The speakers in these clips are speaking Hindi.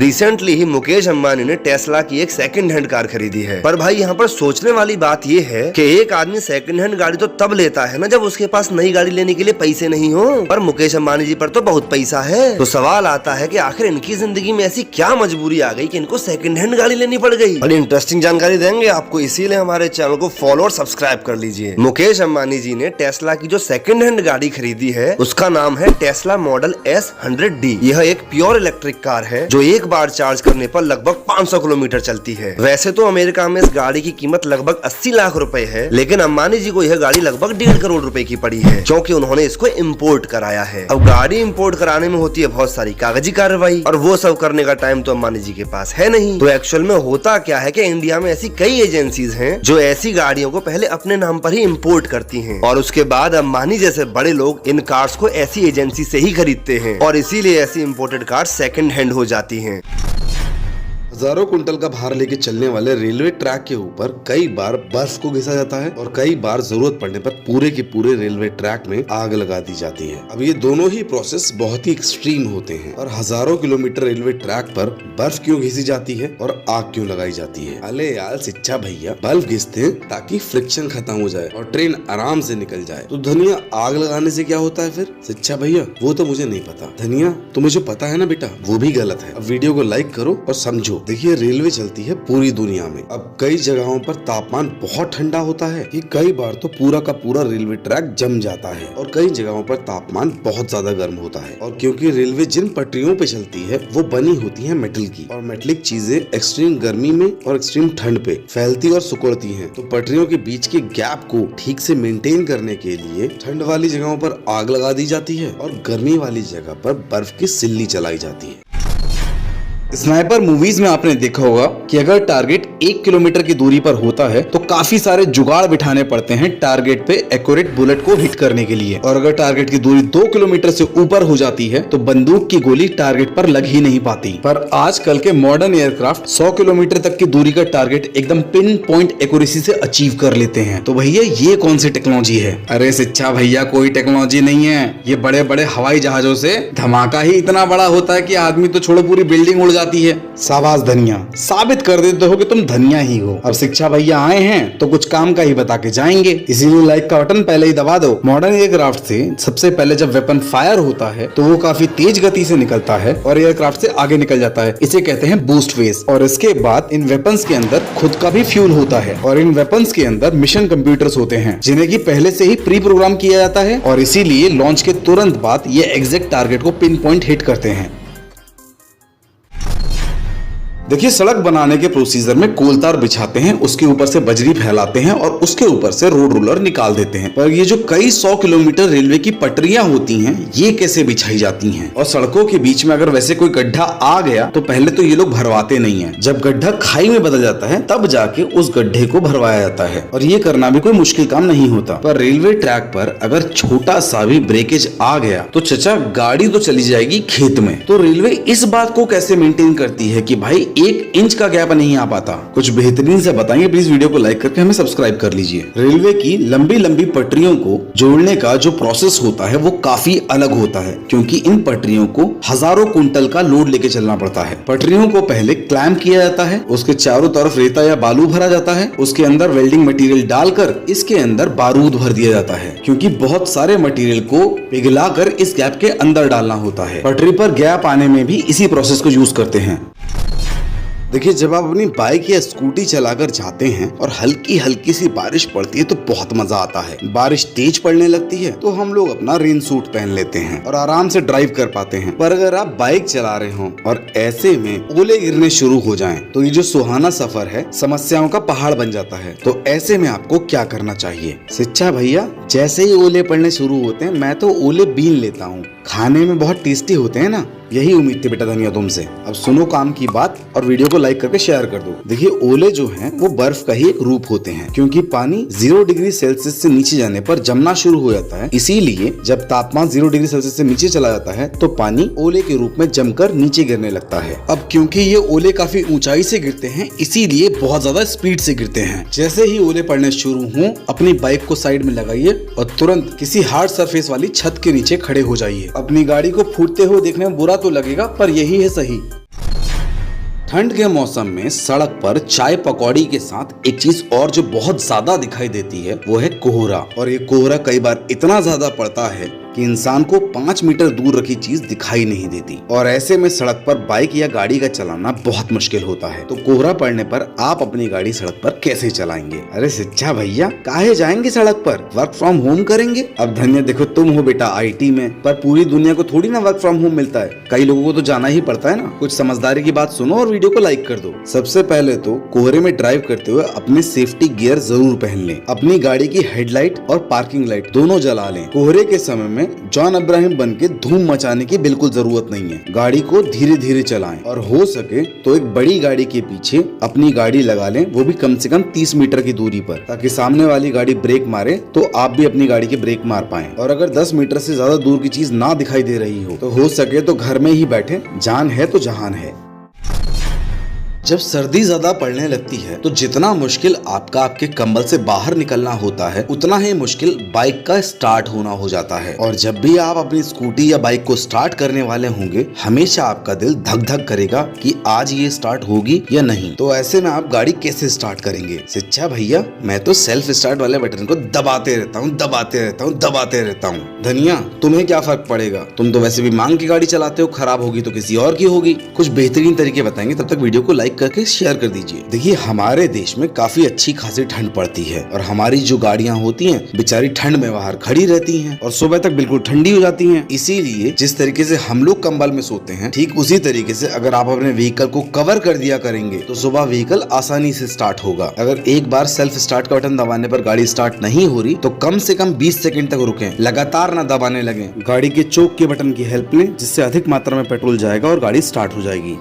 रिसेंटली ही मुकेश अंबानी ने टेस्ला की एक सेकंड हैंड कार खरीदी है। पर भाई यहाँ पर सोचने वाली बात ये है कि एक आदमी सेकंड हैंड गाड़ी तो तब लेता है ना जब उसके पास नई गाड़ी लेने के लिए पैसे नहीं हो। पर मुकेश अंबानी जी पर तो बहुत पैसा है। तो सवाल आता है कि आखिर इनकी जिंदगी में ऐसी क्या मजबूरी आ गई कि इनको सेकंड हैंड गाड़ी लेनी पड़ गई। बड़ी इंटरेस्टिंग जानकारी देंगे आपको, इसीलिए हमारे चैनल को फॉलो और सब्सक्राइब कर लीजिए। मुकेश अंबानी जी ने टेस्ला की जो सेकंड हैंड गाड़ी खरीदी है उसका नाम है टेस्ला मॉडल S100D। यह एक प्योर इलेक्ट्रिक कार है जो एक बार चार्ज करने पर लगभग 500 किलोमीटर चलती है। वैसे तो अमेरिका में इस गाड़ी की कीमत लगभग 80 लाख रुपए है, लेकिन अंबानी जी को यह गाड़ी लगभग 1.5 करोड़ रुपए की पड़ी है क्योंकि उन्होंने इसको इम्पोर्ट कराया है। अब गाड़ी इम्पोर्ट कराने में होती है बहुत सारी कागजी कार्रवाई और वो सब करने का टाइम तो अंबानी जी के पास है नहीं। तो एक्चुअल में होता क्या है कि इंडिया में ऐसी कई एजेंसीज हैं जो ऐसी गाड़ियों को पहले अपने नाम पर ही इम्पोर्ट करती हैं और उसके बाद अंबानी जैसे बड़े लोग इन कार्स को ऐसी एजेंसी से ही खरीदते हैं और इसीलिए ऐसी इम्पोर्टेड कार सेकंड हैंड हो जाती हैं। हजारों कुंटल का भार लेके चलने वाले रेलवे ट्रैक के ऊपर कई बार बर्फ को घिसा जाता है और कई बार जरूरत पड़ने पर पूरे के पूरे रेलवे ट्रैक में आग लगा दी जाती है। अब ये दोनों ही प्रोसेस बहुत ही एक्सट्रीम होते हैं और हजारों किलोमीटर रेलवे ट्रैक पर बर्फ क्यों घिसी जाती है और आग क्यों लगाई जाती है। अले यार शिक्षा भैया, बल्ब घिसते हैं ताकि फ्रिक्शन खत्म हो जाए और ट्रेन आराम से निकल जाए। तो धनिया आग लगाने से क्या होता है फिर? शिक्षा भैया वो तो मुझे नहीं पता। धनिया तुम्हें जो पता है ना बेटा वो भी गलत है। अब वीडियो को लाइक करो और समझो। देखिए रेलवे चलती है पूरी दुनिया में। अब कई जगहों पर तापमान बहुत ठंडा होता है कि कई बार तो पूरा का पूरा रेलवे ट्रैक जम जाता है और कई जगहों पर तापमान बहुत ज्यादा गर्म होता है। और क्योंकि रेलवे जिन पटरियों पे चलती है वो बनी होती है मेटल की और मेटलिक चीजें एक्सट्रीम गर्मी में और एक्सट्रीम ठंड पे फैलती और सिकुड़ती हैं। तो पटरियों के बीच के गैप को ठीक से मेंटेन करने के लिए ठंड वाली जगहों पर आग लगा दी जाती है और गर्मी वाली जगह पर बर्फ की सिल्ली चलाई जाती है। स्नाइपर मूवीज में आपने देखा होगा कि अगर टारगेट 1 किलोमीटर की दूरी पर होता है तो काफी सारे जुगाड़ बिठाने पड़ते हैं टारगेट पे एक्यूरेट बुलेट को हिट करने के लिए। और अगर टारगेट की दूरी 2 किलोमीटर से ऊपर हो जाती है तो बंदूक की गोली टारगेट पर लग ही नहीं पाती। पर आजकल के मॉडर्न एयरक्राफ्ट 100 किलोमीटर तक की दूरी का टारगेट एकदम पिन पॉइंट एक्यूरेसी से अचीव कर लेते हैं। तो भैया ये कौन सी टेक्नोलॉजी है? अरे शिक्षा भैया, कोई टेक्नोलॉजी नहीं है। ये बड़े बड़े हवाई जहाजों से धमाका ही इतना बड़ा होता है कि आदमी तो छोड़ो पूरी बिल्डिंग उड़ जाती है। शाबाश धनिया, साबित कर देते हो कि तुम धनिया ही हो। अब शिक्षा भैया आए हैं तो कुछ काम का ही बता के जाएंगे, इसीलिए लाइक का बटन पहले ही दबा दो। मॉडर्न एयरक्राफ्ट से सबसे पहले जब वेपन फायर होता है तो वो काफी तेज गति से निकलता है और एयरक्राफ्ट से आगे निकल जाता है। इसे कहते हैं बूस्ट फेज। और इसके बाद इन वेपन्स के अंदर खुद का भी फ्यूल होता है और इन वेपन्स के अंदर मिशन कंप्यूटर्स होते हैं जिन्हें की पहले से ही प्री प्रोग्राम किया जाता है और इसीलिए लॉन्च के तुरंत बाद ये एग्जैक्ट टारगेट को पिन पॉइंट हिट करते हैं। देखिए, सड़क बनाने के प्रोसीजर में कोलतार बिछाते हैं, उसके ऊपर से बजरी फैलाते हैं और उसके ऊपर से रोड रोलर निकाल देते हैं। पर ये जो कई 100 किलोमीटर रेलवे की पटरियां होती हैं ये कैसे बिछाई जाती हैं? और सड़कों के बीच में अगर वैसे कोई गड्ढा आ गया तो पहले तो ये लोग भरवाते नहीं है। जब गड्ढा खाई में बदल जाता है तब जाके उस गड्ढे को भरवाया जाता है और ये करना भी कोई मुश्किल काम नहीं होता। पर रेलवे ट्रैक पर अगर छोटा सा भी ब्रेकेज आ गया तो चचा गाड़ी तो चली जाएगी खेत में। तो रेलवे इस बात को कैसे मेंटेन करती है कि भाई 1 इंच का गैप नहीं आ पाता? कुछ बेहतरीन से बताएंगे, प्लीज वीडियो को लाइक करके हमें सब्सक्राइब कर लीजिए। रेलवे की लंबी लंबी पटरियों को जोड़ने का जो प्रोसेस होता है वो काफी अलग होता है क्योंकि इन पटरियों को हजारों कुंटल का लोड लेके चलना पड़ता है। पटरियों को पहले क्लैंप किया जाता है, उसके चारों तरफ रेता या बालू भरा जाता है, उसके अंदर वेल्डिंग मटेरियल डालकर इसके अंदर बारूद भर दिया जाता है क्योंकि बहुत सारे मटेरियल को पिघलाकर इस गैप के अंदर डालना होता है। पटरी पर गैप आने में भी इसी प्रोसेस को यूज करते हैं। देखिए, जब आप अपनी बाइक या स्कूटी चलाकर जाते हैं और हल्की हल्की सी बारिश पड़ती है तो बहुत मजा आता है। बारिश तेज पड़ने लगती है तो हम लोग अपना रेन सूट पहन लेते हैं और आराम से ड्राइव कर पाते हैं। पर अगर आप बाइक चला रहे हो और ऐसे में ओले गिरने शुरू हो जाएं तो ये जो सुहाना सफर है समस्याओं का पहाड़ बन जाता है। तो ऐसे में आपको क्या करना चाहिए? शिक्षा भैया, जैसे ही ओले पड़ने शुरू होते हैं मैं तो ओले बीन लेता हूँ, खाने में बहुत टेस्टी होते हैं ना। यही उम्मीद थी बेटा धनिया तुमसे। अब सुनो काम की बात और वीडियो को लाइक करके शेयर कर दो। देखिए, ओले जो हैं वो बर्फ का ही एक रूप होते हैं क्योंकि पानी 0 डिग्री सेल्सियस से नीचे जाने पर जमना शुरू हो जाता है। इसीलिए जब तापमान 0 डिग्री सेल्सियस से नीचे चला जाता है तो पानी ओले के रूप में जमकर नीचे गिरने लगता है। अब क्योंकि ये ओले काफी ऊंचाई से गिरते हैं इसीलिए बहुत ज्यादा स्पीड से गिरते हैं। जैसे ही ओले पड़ने शुरू हों अपनी बाइक को साइड में लगाइए और तुरंत किसी हार्ड सरफेस वाली छत के नीचे खड़े हो जाइए। अपनी गाड़ी को फूटते हुए देखने में बुरा तो लगेगा पर यही है सही। ठंड के मौसम में सड़क पर चाय पकौड़ी के साथ एक चीज और जो बहुत ज्यादा दिखाई देती है वो है कोहरा। और ये कोहरा कई बार इतना ज्यादा पड़ता है कि इंसान को 5 मीटर दूर रखी चीज दिखाई नहीं देती और ऐसे में सड़क पर बाइक या गाड़ी का चलाना बहुत मुश्किल होता है। तो कोहरा पड़ने पर आप अपनी गाड़ी सड़क पर कैसे चलाएंगे? अरे सच्चा भैया, काहे जाएंगे सड़क पर? वर्क फ्रॉम होम करेंगे। अब धन्य देखो तुम हो बेटा IT में, पर पूरी दुनिया को थोड़ी ना वर्क फ्रॉम होम मिलता है, कई लोगों को तो जाना ही पड़ता है ना। कुछ समझदारी की बात सुनो और वीडियो को लाइक कर दो। सबसे पहले तो कोहरे में ड्राइव करते हुए अपने सेफ्टी गियर जरूर पहन लें। अपनी गाड़ी की हेडलाइट और पार्किंग लाइट दोनों जला लें। कोहरे के समय में जॉन अब्राहम बन के धूम मचाने की बिल्कुल जरूरत नहीं है। गाड़ी को धीरे धीरे चलाएं और हो सके तो एक बड़ी गाड़ी के पीछे अपनी गाड़ी लगा लें, वो भी कम से कम 30 मीटर की दूरी पर, ताकि सामने वाली गाड़ी ब्रेक मारे तो आप भी अपनी गाड़ी की ब्रेक मार पाएं। और अगर 10 मीटर से ज्यादा दूर की चीज ना दिखाई दे रही हो सके तो घर में ही बैठे, जान है तो जहान है। जब सर्दी ज्यादा पड़ने लगती है तो जितना मुश्किल आपका आपके कंबल से बाहर निकलना होता है, उतना ही मुश्किल बाइक का स्टार्ट होना हो जाता है। और जब भी आप अपनी स्कूटी या बाइक को स्टार्ट करने वाले होंगे, हमेशा आपका दिल धक धक करेगा कि आज ये स्टार्ट होगी या नहीं। तो ऐसे में आप गाड़ी कैसे स्टार्ट करेंगे? सच्चा भैया, मैं तो सेल्फ स्टार्ट वाले बटन को दबाते रहता हूँ। धनिया, तुम्हें क्या फर्क पड़ेगा? तुम तो वैसे भी मांग की गाड़ी चलाते हो, खराब होगी तो किसी और की होगी। कुछ बेहतरीन तरीके बताएंगे, तब तक वीडियो को लाइक करके शेयर कर दीजिए। देखिए, हमारे देश में काफी अच्छी खासी ठंड पड़ती है और हमारी जो गाड़ियां होती हैं बेचारी ठंड में बाहर खड़ी रहती हैं और सुबह तक बिल्कुल ठंडी हो जाती हैं। इसीलिए जिस तरीके से हम लोग कंबल में सोते हैं, ठीक उसी तरीके से अगर आप अपने व्हीकल को कवर कर दिया करेंगे तो सुबह व्हीकल आसानी से स्टार्ट होगा। अगर एक बार सेल्फ स्टार्ट का बटन दबाने पर गाड़ी स्टार्ट नहीं हो रही तो कम से कम 20 सेकंड तक रुकें, लगातार ना दबाने लगे। गाड़ी के चोक के बटन की हेल्प लें, जिससे अधिक मात्रा में पेट्रोल जाएगा और गाड़ी स्टार्ट हो जाएगी।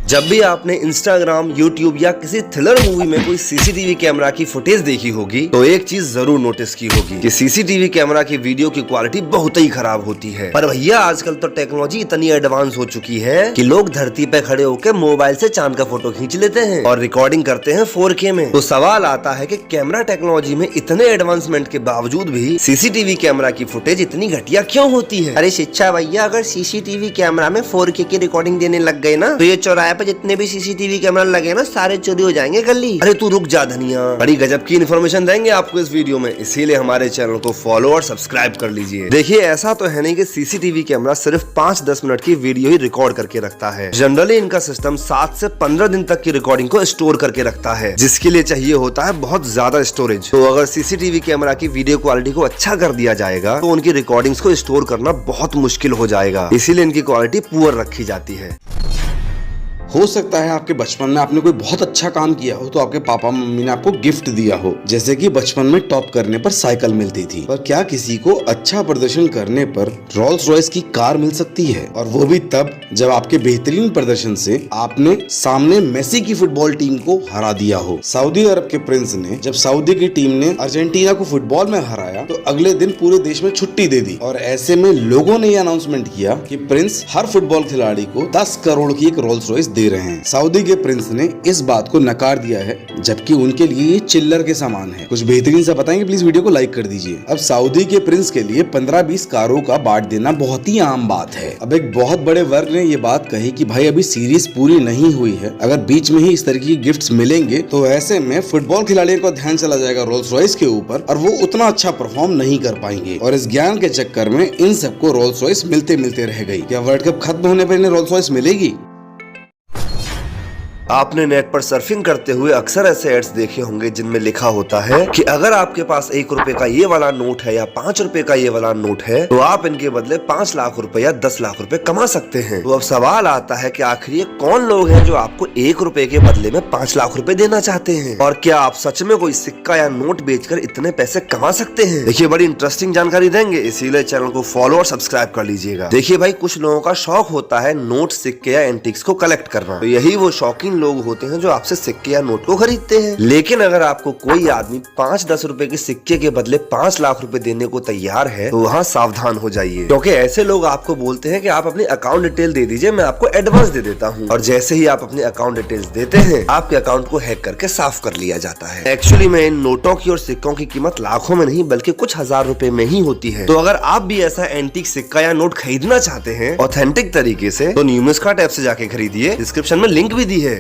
जब भी आपने इंस्टाग्राम, यूट्यूब या किसी थ्रिलर मूवी में कोई सीसीटीवी कैमरा की फुटेज देखी होगी तो एक चीज जरूर नोटिस की होगी कि सीसीटीवी कैमरा की वीडियो की क्वालिटी बहुत ही खराब होती है। पर भैया, आजकल तो टेक्नोलॉजी इतनी एडवांस हो चुकी है कि लोग धरती पे खड़े होकर मोबाइल से चांद का फोटो खींच लेते हैं और रिकॉर्डिंग करते हैं 4K में। तो सवाल आता है कि कैमरा टेक्नोलॉजी में इतने एडवांसमेंट के बावजूद भी सीसीटीवी कैमरा की फुटेज इतनी घटिया क्यों होती है? अरे शिक्षा भैया, अगर सीसीटीवी कैमरा में 4K की रिकॉर्डिंग देने लग गए ना तो ये चौराहे पर जितने भी सीसीटीवी कैमरा लगे ना, सारे चोरी हो जाएंगे गली। अरे तू रुक जा धनिया, बड़ी गजब की इन्फॉर्मेशन देंगे आपको इस वीडियो में, इसीलिए हमारे चैनल को फॉलो और सब्सक्राइब कर लीजिए। देखिए, ऐसा तो है नहीं कि सीसीटीवी कैमरा सिर्फ 5-10 मिनट की वीडियो ही रिकॉर्ड करके रखता है। जनरली इनका सिस्टम 7 से 15 दिन तक की रिकॉर्डिंग को स्टोर करके रखता है, जिसके लिए चाहिए होता है बहुत ज्यादा स्टोरेज। तो अगर सीसीटीवी कैमरा की वीडियो क्वालिटी को अच्छा कर दिया जाएगा तो उनकी रिकॉर्डिंग्स को स्टोर करना बहुत मुश्किल हो जाएगा, इसीलिए इनकी क्वालिटी पुअर रखी जाती है। हो सकता है आपके बचपन में आपने कोई बहुत अच्छा काम किया हो तो आपके पापा मम्मी ने आपको गिफ्ट दिया हो, जैसे कि बचपन में टॉप करने पर साइकिल मिलती थी। पर क्या किसी को अच्छा प्रदर्शन करने पर रोल्स रॉयस की कार मिल सकती है? और वो भी तब जब आपके बेहतरीन प्रदर्शन से आपने सामने मेसी की फुटबॉल टीम को हरा दिया हो। सऊदी अरब के प्रिंस ने जब सऊदी की टीम ने अर्जेंटीना को फुटबॉल में हराया तो अगले दिन पूरे देश में छुट्टी दे दी और ऐसे में लोगों ने यह अनाउंसमेंट किया कि प्रिंस हर फुटबॉल खिलाड़ी को 10 करोड़ की एक रोल्स रॉयस दे रहे हैं। सऊदी के प्रिंस ने इस बात को नकार दिया है, जबकि उनके लिए ये चिल्लर के समान है। कुछ बेहतरीन सा बताएंगे? प्लीज वीडियो को लाइक कर दीजिए। अब सऊदी के प्रिंस के लिए 15-20 कारों का बांट देना बहुत ही आम बात है। अब एक बहुत बड़े वर्ग ने ये बात कही कि भाई अभी सीरीज पूरी नहीं हुई है, अगर बीच में ही इस तरह की गिफ्ट्स मिलेंगे तो ऐसे में फुटबॉल खिलाड़ियों का ध्यान चला जाएगा रोल्स रॉयस के ऊपर और वो उतना अच्छा परफॉर्म नहीं कर पाएंगे और इस ज्ञान के चक्कर में इन सबको रोल्स रॉयस मिलते मिलते रह गई। क्या वर्ल्ड कप खत्म होने पर इन्हें रोल्स रॉयस मिलेगी? आपने नेट पर सर्फिंग करते हुए अक्सर ऐसे एड्स देखे होंगे जिनमें लिखा होता है कि अगर आपके पास 1 रुपए का ये वाला नोट है या 5 रुपए का ये वाला नोट है तो आप इनके बदले 5 लाख रुपए या 10 लाख रुपए कमा सकते हैं। तो अब सवाल आता है कि आखिर ये कौन लोग हैं जो आपको 1 रुपए के बदले में 5 लाख रुपए देना चाहते हैं, और क्या आप सच में कोई सिक्का या नोट बेचकर इतने पैसे कमा सकते हैं? देखिए, बड़ी इंटरेस्टिंग जानकारी देंगे, इसीलिए चैनल को फॉलो और सब्सक्राइब कर लीजिएगा। देखिए भाई, कुछ लोगों का शौक होता है नोट, सिक्के या एंटिक्स को कलेक्ट करना। तो यही वो शौकीन लोग होते हैं जो आपसे सिक्के या नोट को खरीदते हैं। लेकिन अगर आपको कोई आदमी 5-10 रुपए के सिक्के के बदले 5 लाख रुपए देने को तैयार है तो वहाँ सावधान हो जाइए, क्योंकि ऐसे लोग आपको बोलते हैं कि आप अपनी अकाउंट डिटेल दे दीजिए, मैं आपको एडवांस दे देता हूँ। और जैसे ही आप अपने अकाउंट डिटेल्स देते हैं, आपके अकाउंट को हैक करके साफ कर लिया जाता है। एक्चुअली में इन नोटों की और सिक्कों की कीमत लाखों में नहीं बल्कि कुछ हजार रुपए में ही होती है। तो अगर आप भी ऐसा एंटीक सिक्का या नोट खरीदना चाहते हैं ऑथेंटिक तरीके से, तो न्यूमिस्कार्ट ऐप से जाके खरीदिए, डिस्क्रिप्शन में लिंक भी दी है।